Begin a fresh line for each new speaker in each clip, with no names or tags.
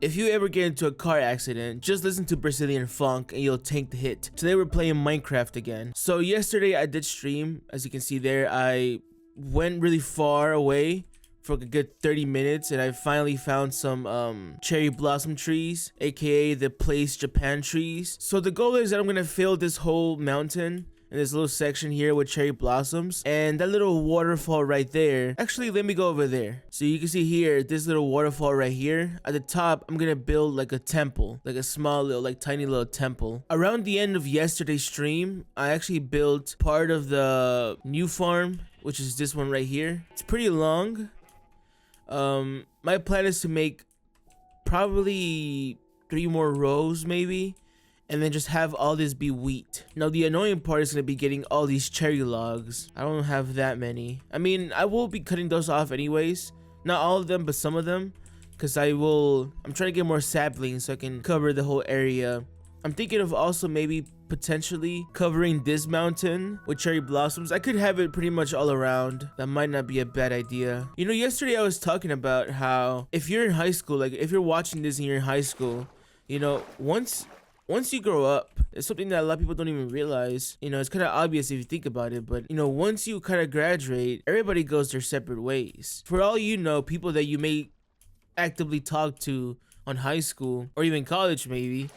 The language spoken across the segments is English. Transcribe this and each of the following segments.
If you ever get into a car accident, just listen to Brazilian funk and you'll tank the hit. Today we're playing Minecraft again. So yesterday I did stream, as you can see there. I went really far away for like a good 30 minutes and I finally found some cherry blossom trees, aka the Place Japan trees. So the goal is that I'm gonna fill this whole mountain in this little section here with cherry blossoms, and that little waterfall right there. Actually, let me go over there. So you can see here, this little waterfall right here. At the top, I'm gonna build like a temple, like a small little, like tiny little temple. Around the end of yesterday's stream, I actually built part of the new farm, which is this one right here. It's pretty long. My plan is to make probably 3 more rows maybe, and then just have all this be wheat. Now the annoying part is gonna be getting all these cherry logs. I don't have that many. I mean, I will be cutting those off anyways. Not all of them, but some of them. Cause I'm trying to get more saplings so I can cover the whole area. I'm thinking of also maybe potentially covering this mountain with cherry blossoms. I could have it pretty much all around. That might not be a bad idea. You know, yesterday I was talking about how if you're in high school, like if you're watching this and you're in high school, you know, once you grow up, it's something that a lot of people don't even realize. You know, it's kind of obvious if you think about it, but you know, once you kind of graduate, everybody goes their separate ways. For all you know, people that you may actively talk to on high school or even college maybe,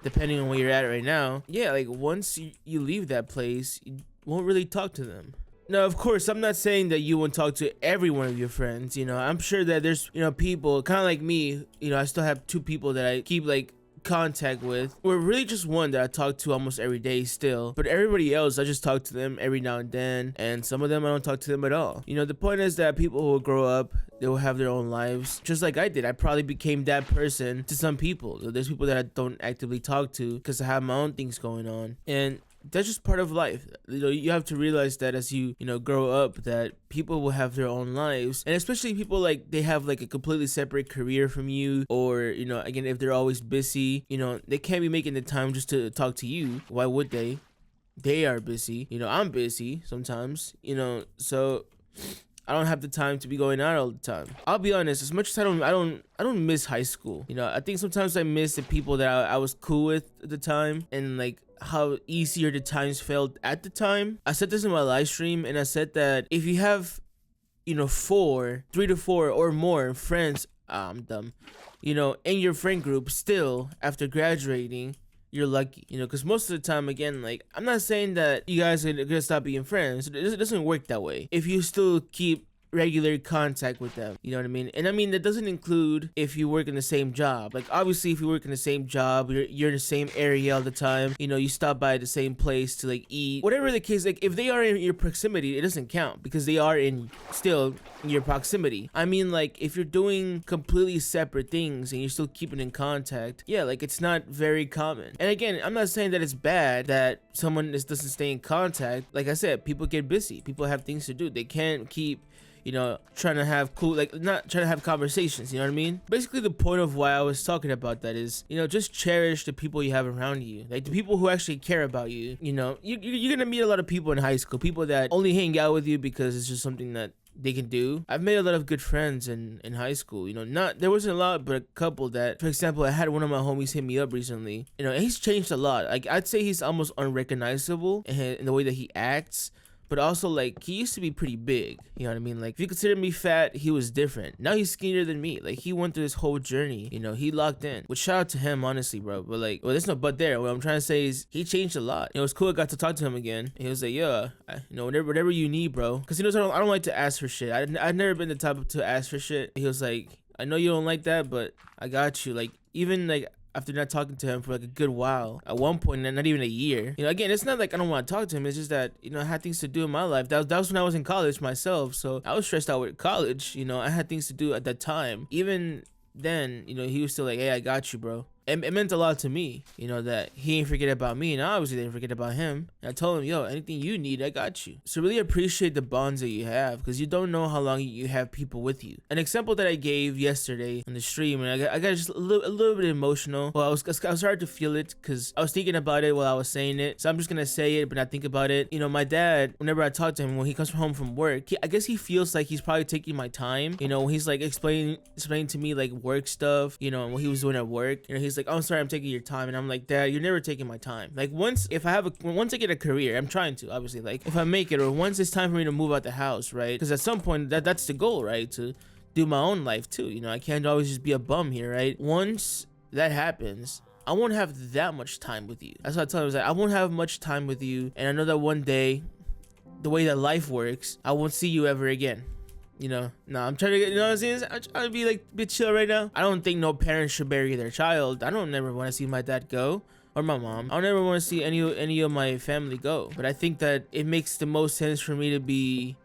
depending on where you're at right now, yeah, like once you leave that place, you won't really talk to them. Now, of course, I'm not saying that you won't talk to every one of your friends. You know, I'm sure that there's, you know, people kind of like me, you know, I still have 2 people that I keep like contact with, or really just one that I talk to almost every day still, but everybody else I just talk to them every now and then, and some of them I don't talk to them at all. You know, the point is that people who will grow up, they will have their own lives just like I did. I probably became that person to some people. There's people that I don't actively talk to because I have my own things going on, and that's just part of life. You know, you have to realize that as you know, grow up, that people will have their own lives, and especially people like they have like a completely separate career from you, or you know, again, if they're always busy, you know, they can't be making the time just to talk to you. Why would they? They are busy. You know, I'm busy sometimes, you know, so I don't have the time to be going out all the time. I'll be honest, as much as I don't miss high school. You know, I think sometimes I miss the people that I was cool with at the time, and like how easier the times felt at the time. I said this in my live stream, and I said that if you have, you know, 3 to 4 or more friends, I'm dumb, you know, in your friend group still after graduating, you're lucky, you know, because most of the time, again, like, I'm not saying that you guys are gonna stop being friends. It doesn't work that way. If you still keep regular contact with them, you know what I mean? And I mean, that doesn't include if you work in the same job. Like, obviously, if you work in the same job, you're in the same area all the time, you know, you stop by the same place to like eat, whatever the case. Like, if they are in your proximity, it doesn't count because they are still in your proximity. I mean, like, if you're doing completely separate things and you're still keeping in contact, yeah, like, it's not very common. And again, I'm not saying that it's bad that someone doesn't stay in contact. Like I said, people get busy, people have things to do, they can't keep, you know, trying to have not trying to have conversations, you know what I mean? Basically, the point of why I was talking about that is, you know, just cherish the people you have around you, like the people who actually care about you. You know, you're gonna meet a lot of people in high school, people that only hang out with you because it's just something that they can do. I've made a lot of good friends in high school, you know, there wasn't a lot, but a couple that, for example, I had one of my homies hit me up recently, you know, and he's changed a lot. Like, I'd say he's almost unrecognizable in the way that he acts. But also, like, he used to be pretty big, you know what I mean? Like, if you consider me fat, he was different. Now he's skinnier than me. Like, he went through this whole journey, you know, he locked in. Which, shout out to him, honestly, bro. But like, well, there's no but there. What I'm trying to say is he changed a lot. You know, it's cool I got to talk to him again. And he was like, yeah, you know, whatever you need, bro. Because he knows I don't like to ask for shit. I've never been the type to ask for shit. He was like, I know you don't like that, but I got you. Like, even like, after not talking to him for like a good while, at one point, not even a year, you know, again, it's not like I don't want to talk to him, it's just that, you know, I had things to do in my life. That was when I was in college myself, so I was stressed out with college, you know, I had things to do at that time. Even then, you know, he was still like, hey, I got you, bro. it meant a lot to me, you know, that he ain't forget about me, and I obviously didn't forget about him. And I told him, yo, anything you need, I got you. So really appreciate the bonds that you have, because you don't know how long you have people with you. An example that I gave yesterday on the stream, and I got just a little bit emotional. Well, I was hard to feel it because I was thinking about it while I was saying it. So I'm just gonna say it, but not think about it. You know, my dad, whenever I talk to him, when he comes home from work, I guess he feels like he's probably taking my time. You know, when he's like explaining to me like work stuff, you know, and what he was doing at work. You know, he's like, oh, I'm sorry, I'm taking your time. And I'm like, Dad, you're never taking my time. Like once I get a career, I'm trying to, obviously, like if I make it, or once it's time for me to move out the house, right? Because at some point that's the goal, right? To do my own life too. You know, I can't always just be a bum here, right? Once that happens, I won't have that much time with you. That's what I tell him. I was like, I won't have much time with you, and I know that one day, the way that life works, I won't see you ever again. You know, no, I'm trying to get, you know what I'm saying? I'm trying to be like a bit chill right now. I don't think no parent should bury their child. I don't never want to see my dad go, or my mom. I don't ever want to see any of my family go. But I think that it makes the most sense for me to be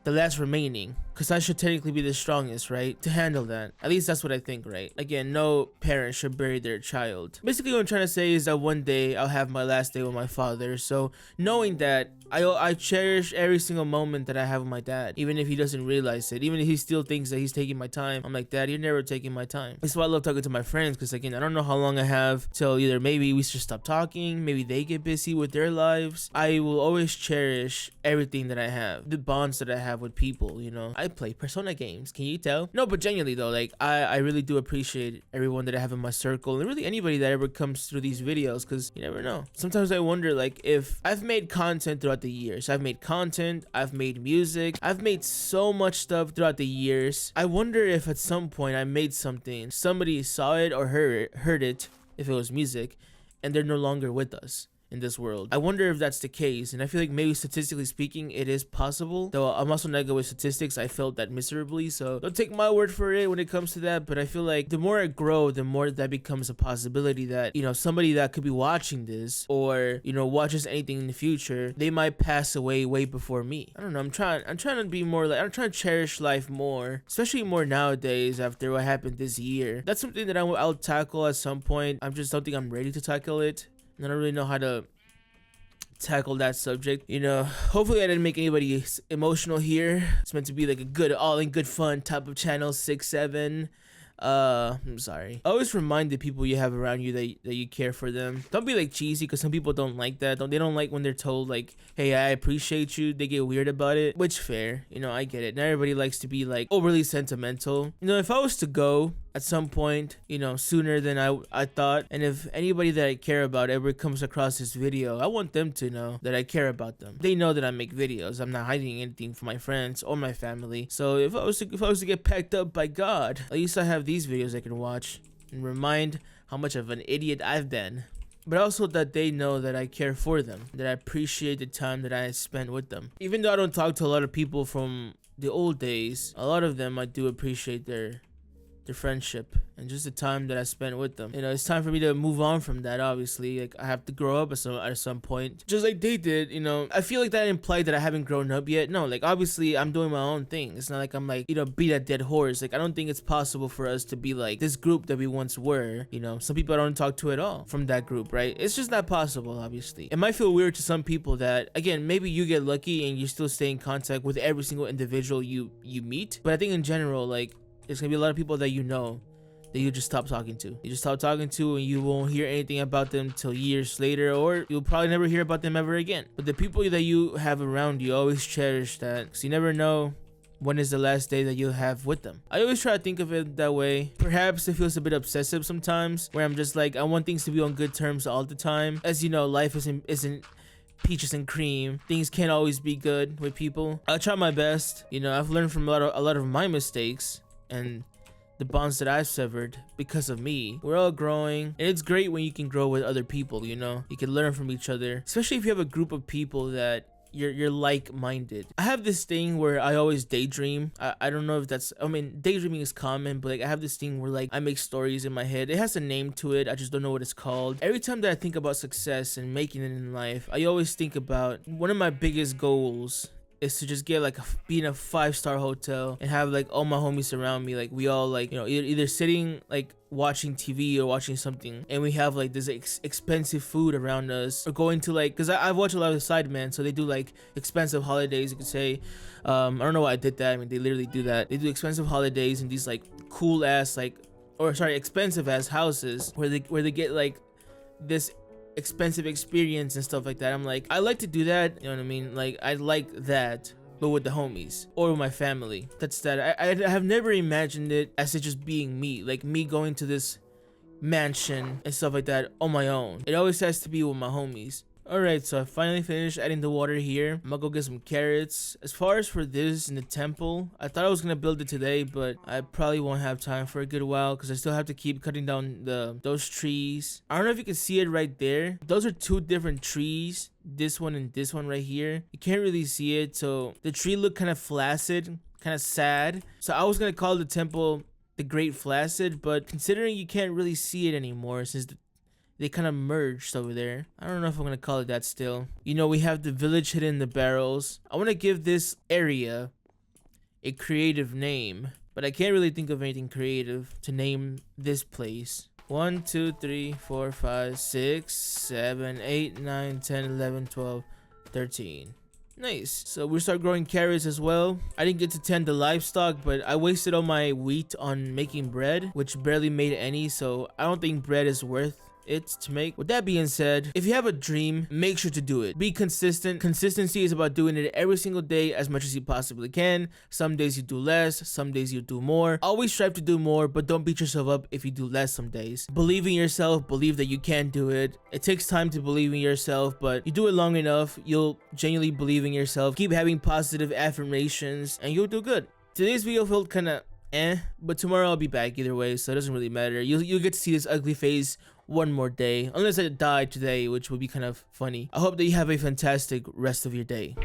the last remaining, because I should technically be the strongest, right, to handle that. At least that's what I think, right? Again, no parent should bury their child. Basically, what I'm trying to say is that one day I'll have my last day with my father. So knowing that, I cherish every single moment that I have with my dad, even if he doesn't realize it, even if he still thinks that he's taking my time. I'm like, Dad, you're never taking my time. That's why I love talking to my friends, because again, I don't know how long I have till either maybe we should stop talking, maybe they get busy with their lives. I will always cherish everything that I have, the bonds that I have with people. You know, I play Persona games, can you tell? No, but genuinely though, like I really do appreciate everyone that I have in my circle, and really anybody that ever comes through these videos, because you never know. Sometimes I wonder, like, if I've made content throughout the years, I've made content, I've made music, I've made so much stuff throughout the years. I wonder if at some point I made something, somebody saw it or heard it, if it was music, and they're no longer with us in this world. I wonder if that's the case, and I feel like maybe statistically speaking it is possible, though I'm also not good with statistics. I failed that miserably, so don't take my word for it when it comes to that. But I feel like the more I grow, the more that becomes a possibility that, you know, somebody that could be watching this, or you know, watches anything in the future, they might pass away way before me. I don't know, I'm trying to be more like, I'm trying to cherish life more, especially more nowadays after what happened this year. That's something that I'll tackle at some point. I just don't think I'm ready to tackle it. I don't really know how to tackle that subject. You know, hopefully I didn't make anybody emotional here. It's meant to be like a good, all in good fun type of channel. 6-7. I'm sorry. Always remind the people you have around you that you care for them. Don't be like cheesy, because some people don't like that. They don't like when they're told like, hey, I appreciate you. They get weird about it, which fair. You know, I get it. Not everybody likes to be like overly sentimental. You know, if I was to go at some point, you know, sooner than I thought, and if anybody that I care about ever comes across this video, I want them to know that I care about them. They know that I make videos. I'm not hiding anything from my friends or my family. So if I was to get packed up by God, at least I have these videos I can watch and remind how much of an idiot I've been. But also that they know that I care for them, that I appreciate the time that I spent with them. Even though I don't talk to a lot of people from the old days, a lot of them I do appreciate their friendship and just the time that I spent with them. You know, it's time for me to move on from that. Obviously, like I have to grow up at some point, just like they did. You know, I feel like that implied that I haven't grown up yet. No, like obviously I'm doing my own thing. It's not like I'm like, you know, beat a dead horse. Like I don't think it's possible for us to be like this group that we once were. You know, some people I don't talk to at all from that group, right? It's just not possible. Obviously, it might feel weird to some people that, again, maybe you get lucky and you still stay in contact with every single individual you meet. But I think in general, like, there's gonna be a lot of people that you know that you just stop talking to. You just stop talking to, and you won't hear anything about them till years later, or you'll probably never hear about them ever again. But the people that you have around you, always cherish that, because you never know when is the last day that you'll have with them. I always try to think of it that way. Perhaps it feels a bit obsessive sometimes, where I'm just like, I want things to be on good terms all the time. As you know, life isn't peaches and cream. Things can't always be good with people. I'll try my best. You know, I've learned from a lot of my mistakes and the bonds that I've severed because of me. We're all growing, and it's great when you can grow with other people. You know, you can learn from each other, especially if you have a group of people that you're like-minded. I have this thing where I always daydream. I don't know if that's, I mean, daydreaming is common, but like I have this thing where like I make stories in my head. It has a name to it, I just don't know what it's called. Every time that I think about success and making it in life, I always think about one of my biggest goals is to just get like be in a 5-star hotel and have like all my homies around me. Like we all like, you know, either sitting like watching TV or watching something, and we have like this expensive food around us, or going to like, because I've watched a lot of Sidemen, so they do like expensive holidays, you could say. I don't know why I did that. I mean, they literally do that. They do expensive holidays in these like cool ass like, or sorry, expensive ass houses where they get like this expensive experience and stuff like that. I'm like, I like to do that, you know what I mean? Like I like that, but with the homies or with my family. That's that. I have never imagined it as it just being me, like me going to this mansion and stuff like that on my own. It always has to be with my homies. Alright, so I finally finished adding the water here. I'm gonna go get some carrots. As far as for this in the temple, I thought I was gonna build it today, but I probably won't have time for a good while because I still have to keep cutting down those trees. I don't know if you can see it right there. Those are 2 different trees. This one and this one right here. You can't really see it, so the tree looked kind of flaccid, kind of sad. So I was gonna call the temple the Great Flaccid, but considering you can't really see it anymore since they kind of merged over there, I don't know if I'm gonna call it that still. You know, we have the village hidden in the barrels. I want to give this area a creative name, but I can't really think of anything creative to name this place. 1 2 3 4 5 6 7 8 9 10 11 12 13. Nice. So we start growing carrots as well. I didn't get to tend the livestock, but I wasted all my wheat on making bread, which barely made any, so I don't think bread is worth it to make. With that being said, if you have a dream, make sure to do it. Be consistent. Consistency is about doing it every single day as much as you possibly can. Some days you do less, some days you do more. Always strive to do more, but don't beat yourself up if you do less some days. Believe in yourself, believe that you can do it. It takes time to believe in yourself, but you do it long enough, you'll genuinely believe in yourself. Keep having positive affirmations and you'll do good. Today's video felt kind of but tomorrow I'll be back either way, so it doesn't really matter. You'll get to see this ugly face one more day, unless I die today, which would be kind of funny. I hope that you have a fantastic rest of your day.